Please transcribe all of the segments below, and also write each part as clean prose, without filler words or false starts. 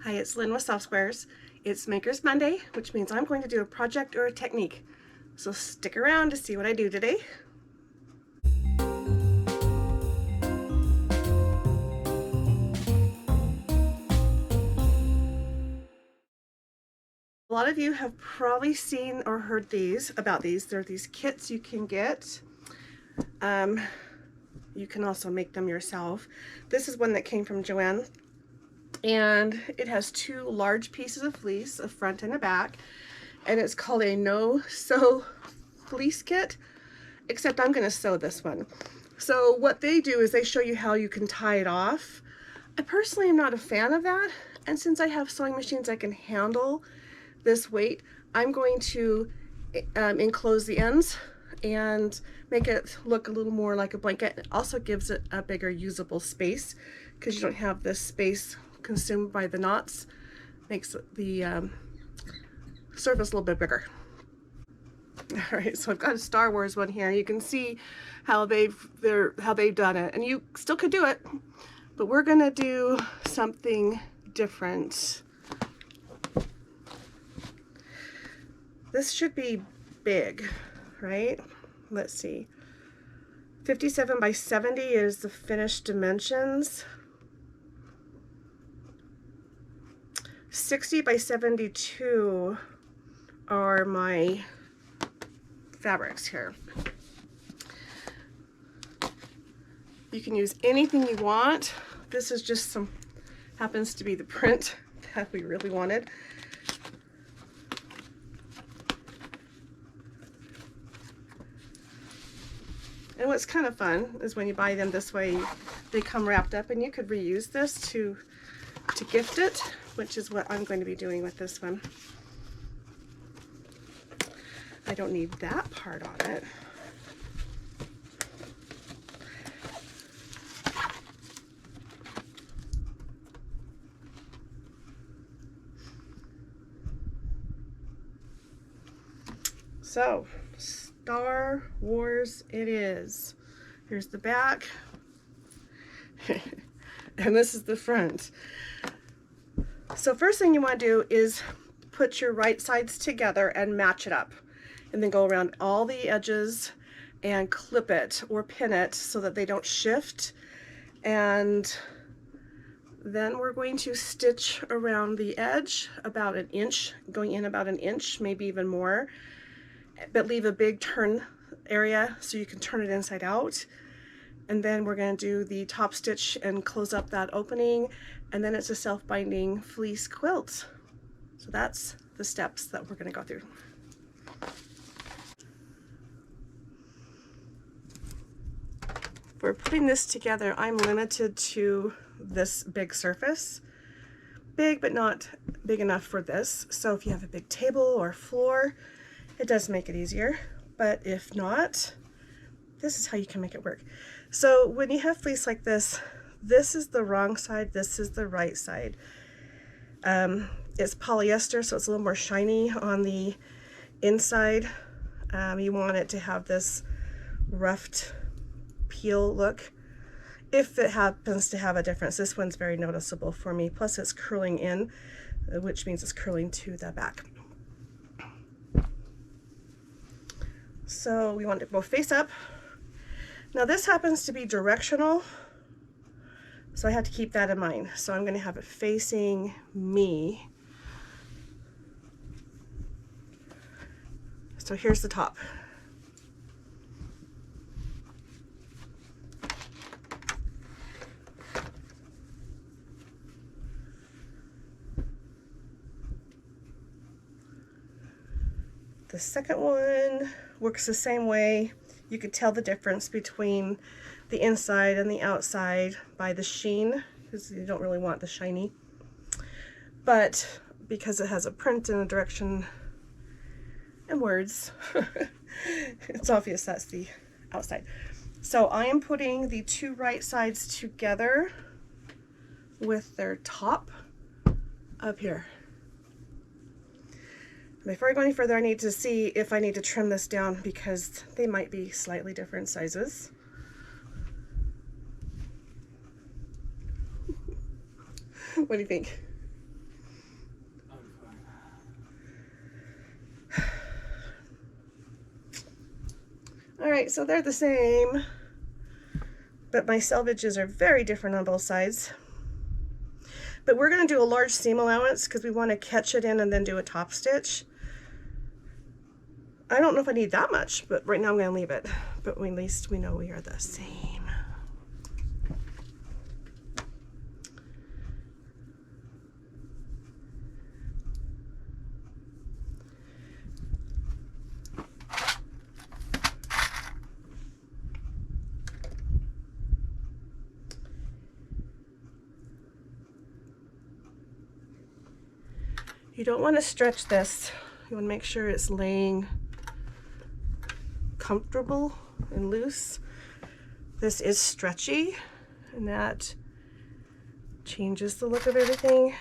Hi, it's Lynn with Soft Squares. It's Maker's Monday, which means I'm going to do a project or a technique. So stick around to see what I do today. A lot of you have probably seen or heard about these. There are these kits you can get. You can also make them yourself. This is one that came from JoAnn, and it has two large pieces of fleece, a front and a back, and it's called a no-sew fleece kit, except I'm going to sew this one. So what they do is they show you how you can tie it off. I personally am not a fan of that, and since I have sewing machines that can handle this weight, I'm going to enclose the ends and make it look a little more like a blanket. It also gives it a bigger usable space because you don't have this space consumed by the knots. Makes the surface a little bit bigger. All right, so I've got a Star Wars one here. You can see how they've done it, and you still could do it, but we're gonna do something different. This should be big, right? Let's see. 57 by 70 is the finished dimensions. 60 by 72 are my fabrics here. You can use anything you want. This is just happens to be the print that we really wanted. And what's kind of fun is when you buy them this way, they come wrapped up, and you could reuse this to gift it, which is what I'm going to be doing with this one. I don't need that part on it. So, Star Wars it is. Here's the back, and this is the front. So first thing you want to do is put your right sides together and match it up, and then go around all the edges and clip it or pin it so that they don't shift. And then we're going to stitch around the edge about an inch, going in about an inch, maybe even more, but leave a big turn area so you can turn it inside out. And then we're going to do the top stitch and close up that opening, and then it's a self-binding fleece quilt. So that's the steps that we're going to go through. For putting this together, I'm limited to this big surface. Big, but not big enough for this. So if you have a big table or floor, it does make it easier, but if not, this is how you can make it work. So when you have fleece like this, this is the wrong side, this is the right side. It's polyester, so it's a little more shiny on the inside. You want it to have this roughed peel look. If it happens to have a difference, this one's very noticeable for me. Plus it's curling in, which means it's curling to the back. So we want it to go face up. Now this happens to be directional, so I have to keep that in mind. So I'm going to have it facing me. So here's the top. The second one works the same way. You could tell the difference between the inside and the outside by the sheen, because you don't really want the shiny. But because it has a print and a direction and words, it's obvious that's the outside. So I am putting the two right sides together with their top up here. Before I go any further, I need to see if I need to trim this down because they might be slightly different sizes. What do you think? right, so they're the same, but my selvages are very different on both sides. But we're going to do a large seam allowance because we want to catch it in and then do a top stitch. I don't know if I need that much, but right now I'm going to leave it. But at least we know we are the same. You don't want to stretch this. You want to make sure it's laying comfortable and loose. This is stretchy, and that changes the look of everything.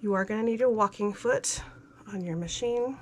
You are going to need a walking foot on your machine.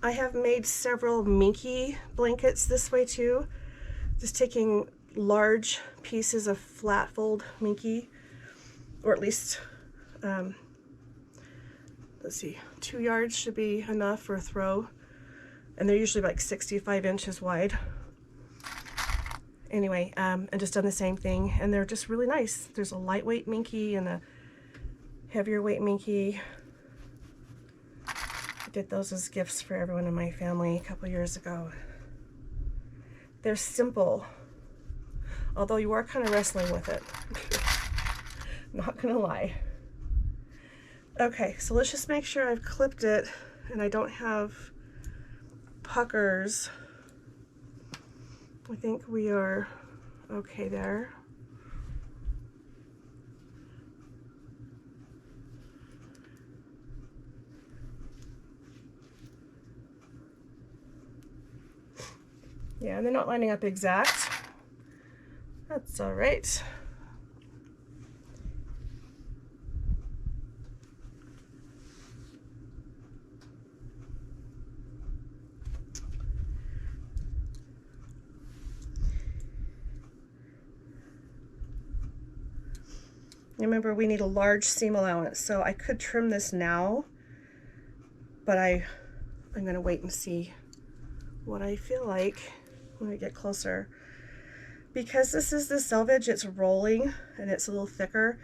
I have made several minky blankets this way too. Just taking large pieces of flat fold minky, or at least, let's see, 2 yards should be enough for a throw. And they're usually like 65 inches wide. Anyway, and just done the same thing, and they're just really nice. There's a lightweight minky and a heavier weight minky. I did those as gifts for everyone in my family a couple years ago. They're simple, although you are kind of wrestling with it. Not gonna lie. Okay, so let's just make sure I've clipped it and I don't have puckers. I think we are okay there. Yeah, and they're not lining up exact. That's all right. Remember, we need a large seam allowance, so I could trim this now, but I'm gonna wait and see what I feel like when we get closer. Because this is the selvage, it's rolling and it's a little thicker.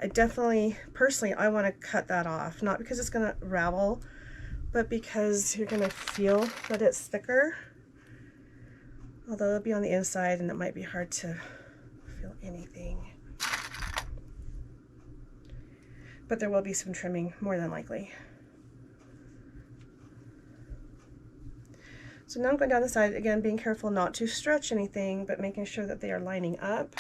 I definitely, personally, I want to cut that off. Not because it's gonna ravel, but because you're gonna feel that it's thicker. Although it'll be on the inside and it might be hard to feel anything. But there will be some trimming, more than likely. So now I'm going down the side, again, being careful not to stretch anything, but making sure that they are lining up.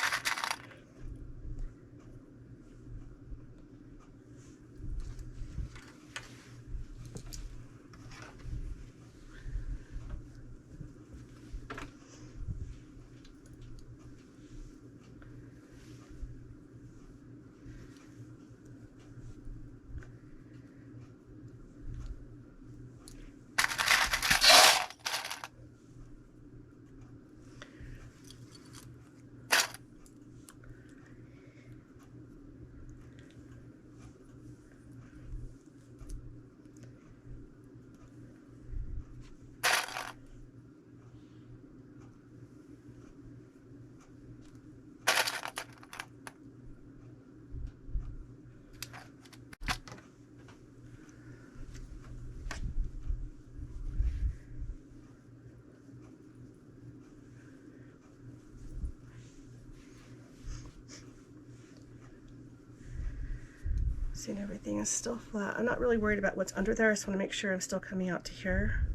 Seeing everything is still flat. I'm not really worried about what's under there. I just want to make sure I'm still coming out to here.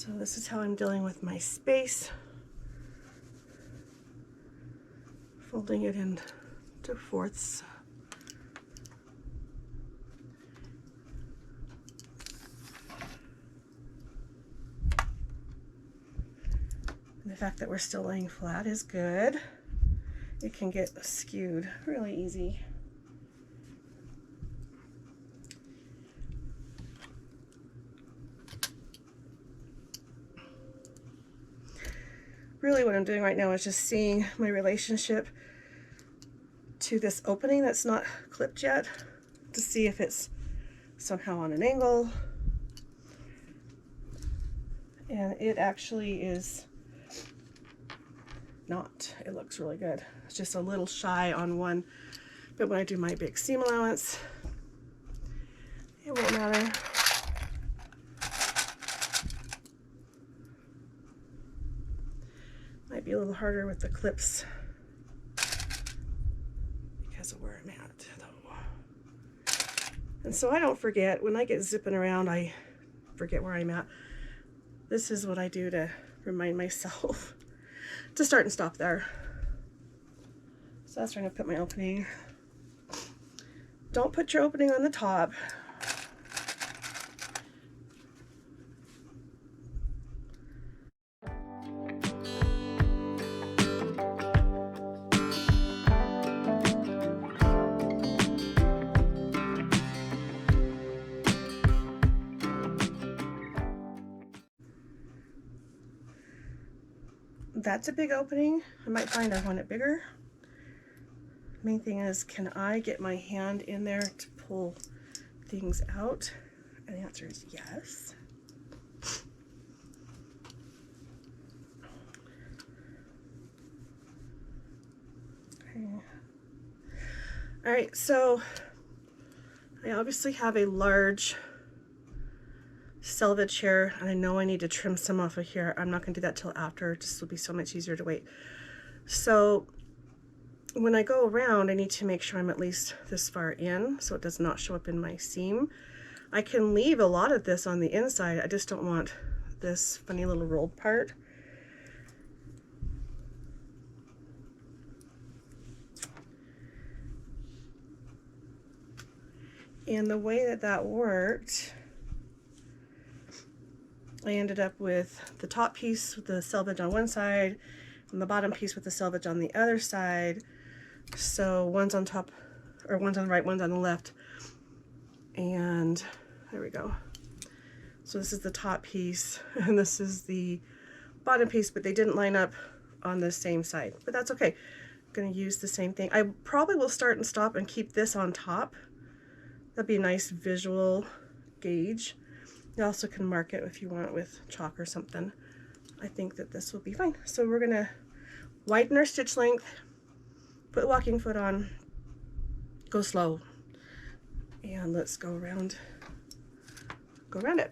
So this is how I'm dealing with my space. Folding it into fourths. And the fact that we're still laying flat is good. It can get skewed really easy. Really what I'm doing right now is just seeing my relationship to this opening that's not clipped yet, to see if it's somehow on an angle. And it actually is not. It looks really good. It's just a little shy on one, but when I do my big seam allowance, it won't matter. Might be a little harder with the clips because of where I'm at, though. And so I don't forget, when I get zipping around, I forget where I'm at. This is what I do to remind myself to start and stop there. So that's where I'm gonna put my opening. Don't put your opening on the top. That's a big opening. I might find I want it bigger. Main thing is, can I get my hand in there to pull things out? And the answer is yes. Okay. All right, so I obviously have a large selvage here, and I know I need to trim some off of here. I'm not going to do that till after. This will be so much easier to wait. So when I go around, I need to make sure I'm at least this far in so it does not show up in my seam. I can leave a lot of this on the inside. I just don't want this funny little rolled part. And the way that that worked, I ended up with the top piece with the selvage on one side and the bottom piece with the selvage on the other side. So one's on top, or one's on the right, one's on the left. And there we go. So this is the top piece and this is the bottom piece, but they didn't line up on the same side, but that's okay. I'm gonna use the same thing. I probably will start and stop and keep this on top. That'd be a nice visual gauge. You also can mark it if you want with chalk or something. I think that this will be fine. So we're gonna widen our stitch length, put the walking foot on, go slow, and let's go around it.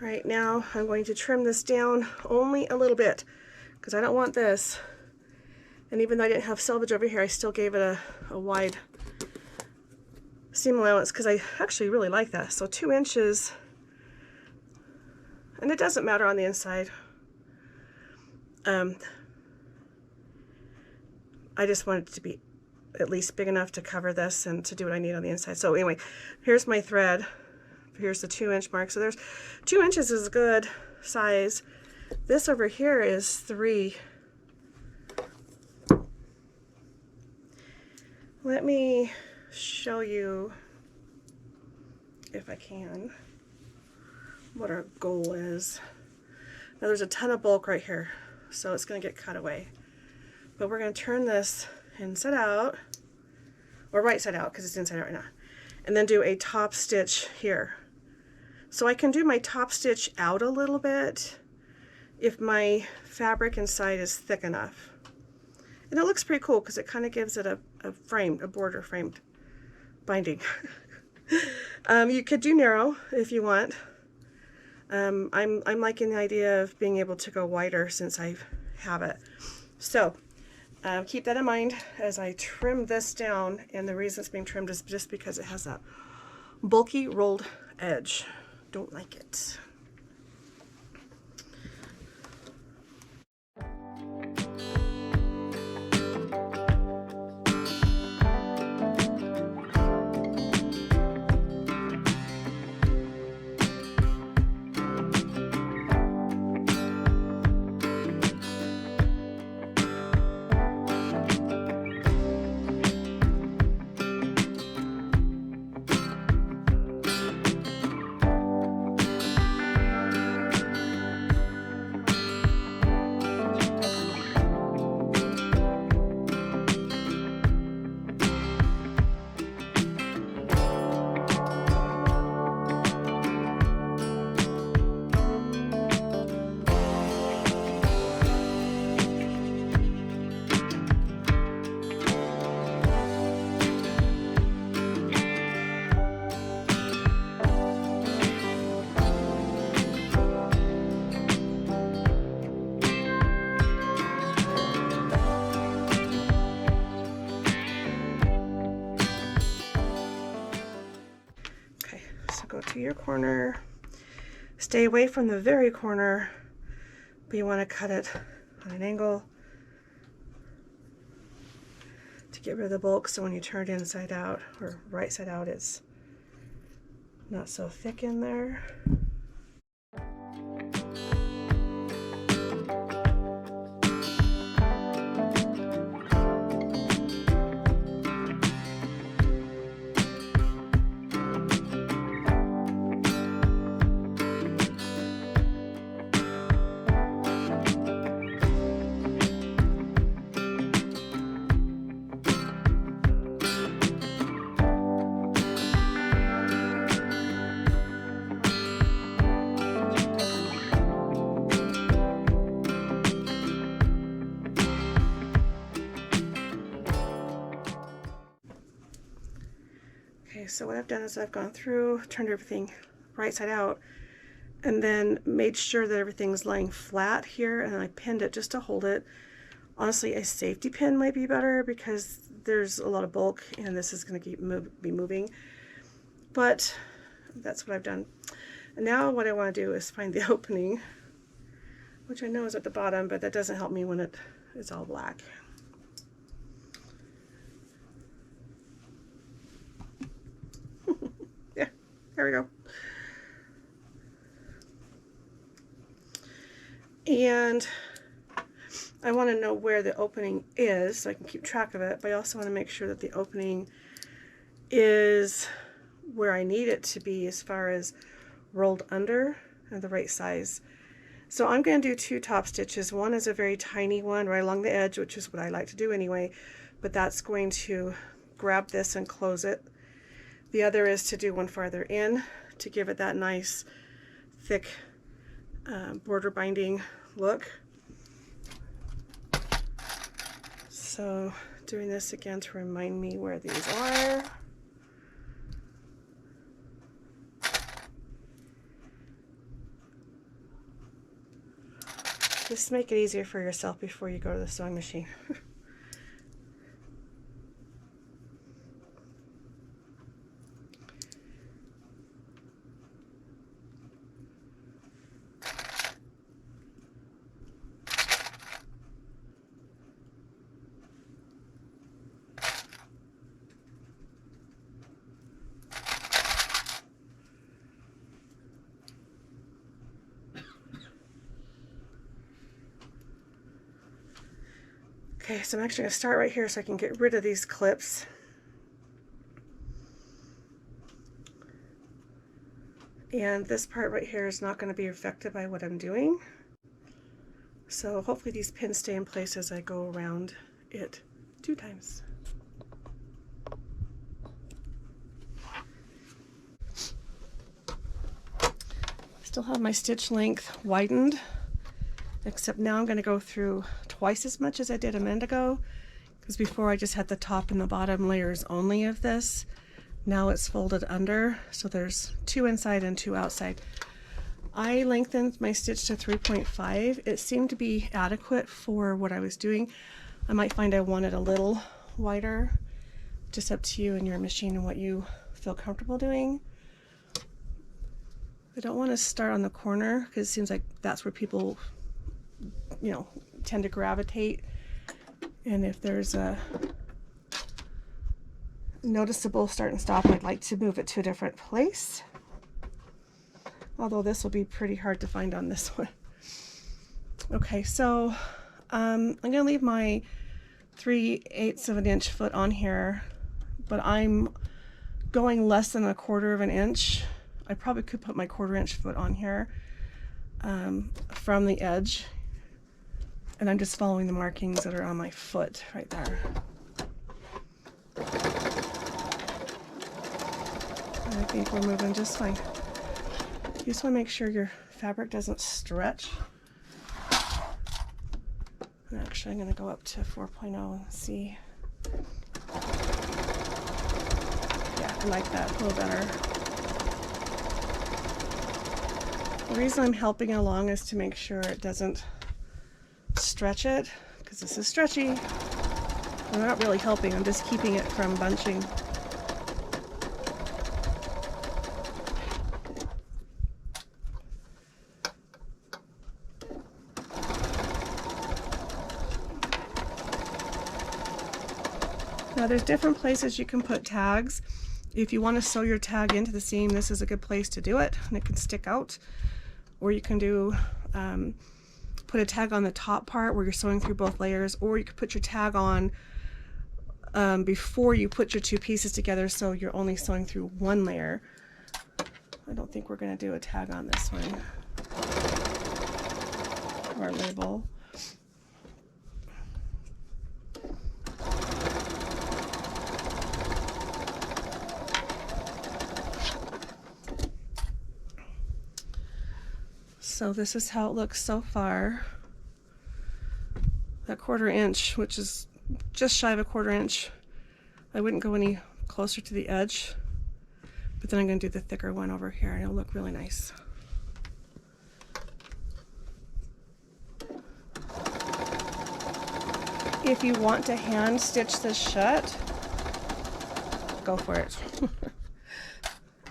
Right now I'm going to trim this down only a little bit because I don't want this. And even though I didn't have selvage over here, I still gave it a wide seam allowance because I actually really like that. So 2 inches, and it doesn't matter on the inside. I just wanted it to be at least big enough to cover this and to do what I need on the inside. So anyway, here's my thread. Here's the 2 inch mark. So there's 2 inches is a good size. This over here is 3. Let me show you, if I can, what our goal is. Now there's a ton of bulk right here, so it's going to get cut away. But we're going to turn this inside out, or right side out because it's inside out right now, and then do a top stitch here. So I can do my top stitch out a little bit if my fabric inside is thick enough. And it looks pretty cool because it kind of gives it a border framed binding. You could do narrow if you want. I'm liking the idea of being able to go wider since I have it. So keep that in mind as I trim this down, and the reason it's being trimmed is just because it has that bulky rolled edge. Don't like it. Go to your corner, stay away from the very corner, but you want to cut it on an angle to get rid of the bulk, so when you turn it inside out or right side out, it's not so thick in there. Okay, so what I've done is I've gone through, turned everything right side out, and then made sure that everything's lying flat here, and I pinned it just to hold it. Honestly, a safety pin might be better because there's a lot of bulk and this is going to be moving, but that's what I've done. And now what I want to do is find the opening, which I know is at the bottom, but that doesn't help me when it's all black. Yeah, there we go. And I want to know where the opening is so I can keep track of it, but I also want to make sure that the opening is where I need it to be as far as rolled under and the right size. So I'm going to do 2 top stitches. One is a very tiny one right along the edge, which is what I like to do anyway, but that's going to grab this and close it. The other is to do one farther in to give it that nice thick border binding look. So doing this again to remind me where these are. Just make it easier for yourself before you go to the sewing machine. Okay, so I'm actually going to start right here so I can get rid of these clips. And this part right here is not going to be affected by what I'm doing. So hopefully these pins stay in place as I go around it 2 times. Still have my stitch length widened, except now I'm going to go through twice as much as I did a minute ago, because before I just had the top and the bottom layers only of this. Now it's folded under, so there's 2 inside and 2 outside. I lengthened my stitch to 3.5. It seemed to be adequate for what I was doing. I might find I want it a little wider. Just up to you and your machine and what you feel comfortable doing. I don't want to start on the corner because it seems like that's where people, you know, tend to gravitate. And if there's a noticeable start and stop, I'd like to move it to a different place. Although this will be pretty hard to find on this one. Okay, so I'm going to leave my 3/8 of an inch foot on here, but I'm going less than 1/4 of an inch. I probably could put my 1/4 inch foot on here from the edge, and I'm just following the markings that are on my foot right there. I think we're moving just fine. You just want to make sure your fabric doesn't stretch. And actually, I'm going to go up to 4.0 and see. Yeah, I like that a little better. The reason I'm helping it along is to make sure it doesn't stretch it, because this is stretchy. I'm not really helping, I'm just keeping it from bunching. Now there's different places you can put tags. If you want to sew your tag into the seam, this is a good place to do it, and it can stick out. Or you can do put a tag on the top part where you're sewing through both layers, or you could put your tag on before you put your 2 pieces together, so you're only sewing through 1 layer. I don't think we're going to do a tag on this one, or a label. So this is how it looks so far. That 1/4 inch, which is just shy of a 1/4 inch, I wouldn't go any closer to the edge, but then I'm going to do the thicker one over here and it'll look really nice. If you want to hand stitch this shut, go for it.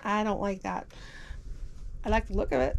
I don't like that. I like the look of it.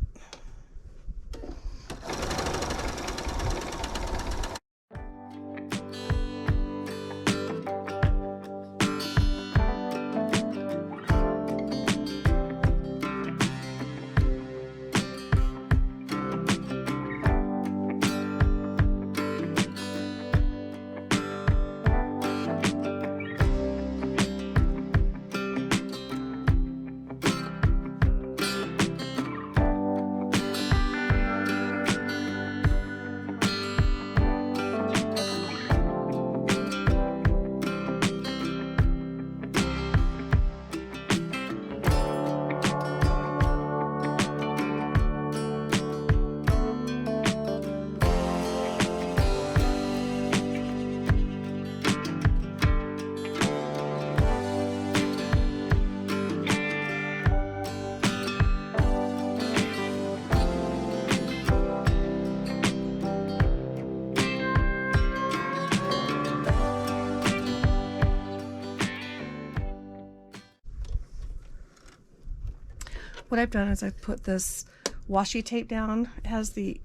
what I've done is I've put this washi tape down. It has the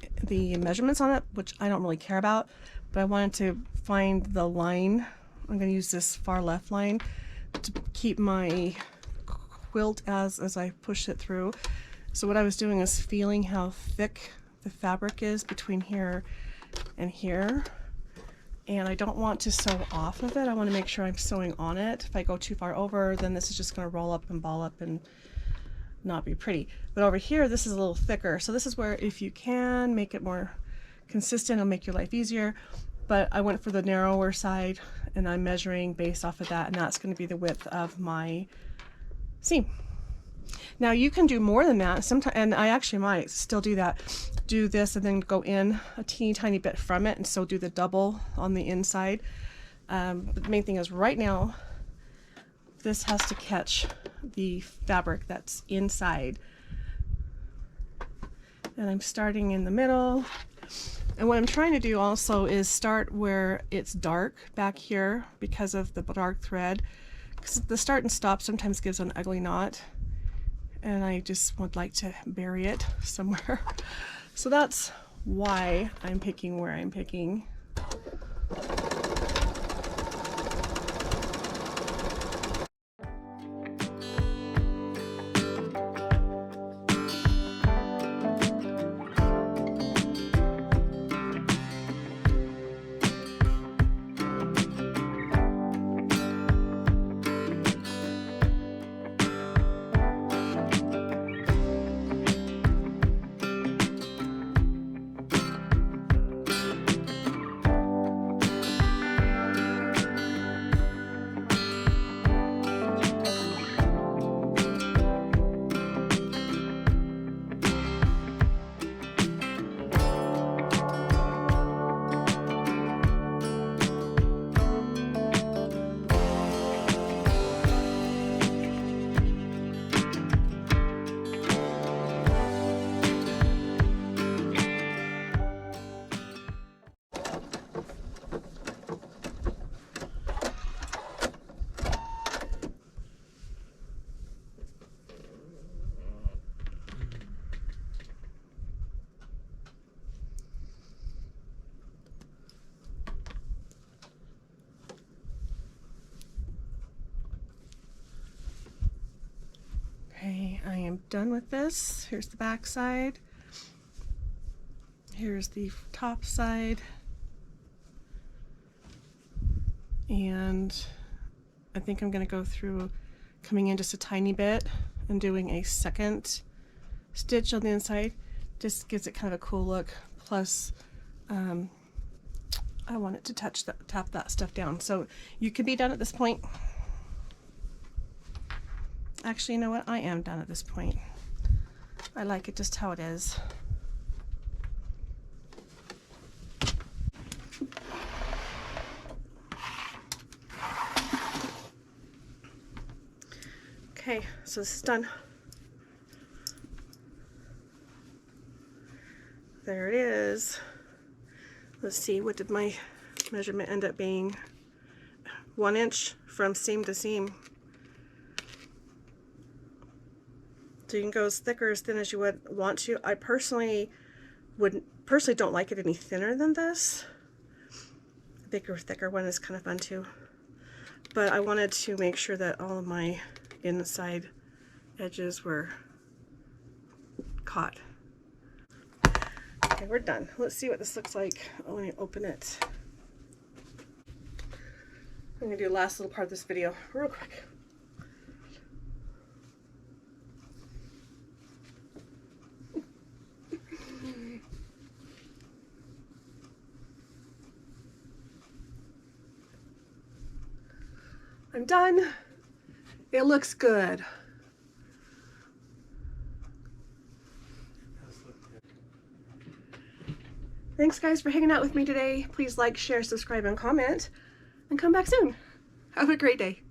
measurements on it, which I don't really care about, but I wanted to find the line. I'm going to use this far left line to keep my quilt as I push it through. So what I was doing is feeling how thick the fabric is between here and here. And I don't want to sew off of it. I want to make sure I'm sewing on it. If I go too far over, then this is just going to roll up and ball up and not be pretty. But over here, this is a little thicker. So this is where, if you can make it more consistent, it'll make your life easier. But I went for the narrower side, and I'm measuring based off of that, and that's going to be the width of my seam. Now you can do more than that sometimes, and I actually might still do that. Do this and then go in a teeny tiny bit from it, and so do the double on the inside. But the main thing is right now, this has to catch the fabric that's inside. And I'm starting in the middle. And what I'm trying to do also is start where it's dark back here because of the dark thread. Because the start and stop sometimes gives an ugly knot. And I just would like to bury it somewhere. So that's why I'm picking where I'm picking. Okay, I am done with this. Here's the back side. Here's the top side. And I think I'm going to go through coming in just a tiny bit and doing a second stitch on the inside. Just gives it kind of a cool look. Plus, I want it to tap that stuff down. So you could be done at this point. Actually, you know what? I am done at this point. I like it just how it is. Okay, so this is done. There it is. Let's see, what did my measurement end up being? 1 inch from seam to seam. So you can go as thick or as thin as you would want to. I personally don't like it any thinner than this. A bigger, thicker one is kind of fun too. But I wanted to make sure that all of my inside edges were caught. Okay, we're done. Let's see what this looks like when I open it. I'm gonna do the last little part of this video real quick. I'm done. It looks good. Thanks guys for hanging out with me today. Please like, share, subscribe, and comment, and come back soon. Have a great day.